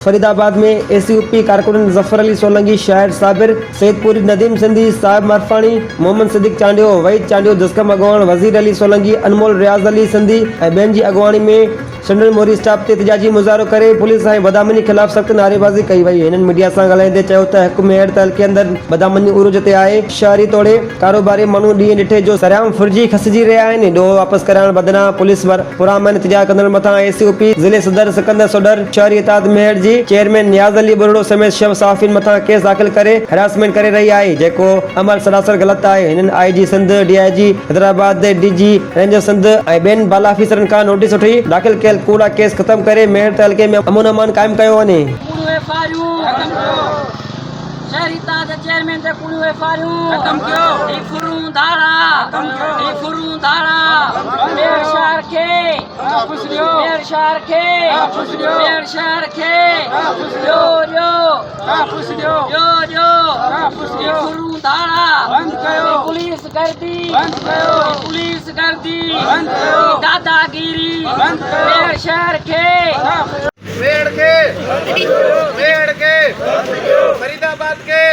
फरीदाबाद में एसीयूपी कारकुन जफर अली सोलंकी, शाहिर साबिर, सैदपुरी, नदीम सिंधी, साहिब मरफाणी, मोहम्मद सिद्दीक चांडियो, वहीद चांडियो, जस्कम अगवान, वजीर अली सोलंकी, अनमोल रियाज़ अली सिंधी ऐं ॿियनि जी अॻुवाणी में शंडल मोरी स्टाफ ते एहतिजाजी मुज़ाहिरो करे पुलिस ऐं बदामनी ख़िलाफ़ सख़्त नारेबाज़ी कई वई। हिननि मीडिया सां ॻाल्हाईंदे चयो त हिकु मेहर हल्के अंदरि बदामनी उरूज ते आहे। शहरी तोड़े कारोबारी माण्हू ॾींहुं ॾिठे जो सरियाम फुरिजी खसिजी रहिया आहिनि। ॾोह वापसि कराइण बदिरां पुलिस पुरअमन एहतिजाज कंदड़ मथां एसीयूपी ज़िले सदर सिकंदर सोडर, शहरी इताद मेहर जी चेयरमैन नियाज़ अली बुरड़ो समेत 6 सहाफ़ियुनि मथां केस दाख़िल करे हैरासमेंट करे रही आहे, जेको अमल सरासर ग़लति आहे। हिननि IG Sindh, DIG Hyderabad, DG ranger Sindh ऐं ॿियनि बाला अफ़ीसरनि खां नोटिस वठी दाख़िल कयल कूड़ा केस ख़तमु करे मेहर हल्के में अमन अमान क़ाइमु कयो वञे। शहरी ताज चेयरमैन ते कुड़ियूं एफआईआरूं खत्म कयो। फुरू धाड़ा मेयर शहर खे खुशरियो, मेयर शहर खे खुशरियो, मेयर शहर खे यो फुरू धाड़ा बंद कयो। पुलिस गर्दी बंद कयो, पुलिस गर्दी बंद कयो, दादागिरी बंद कयो। मेयर शहर खे फरीदाबाद के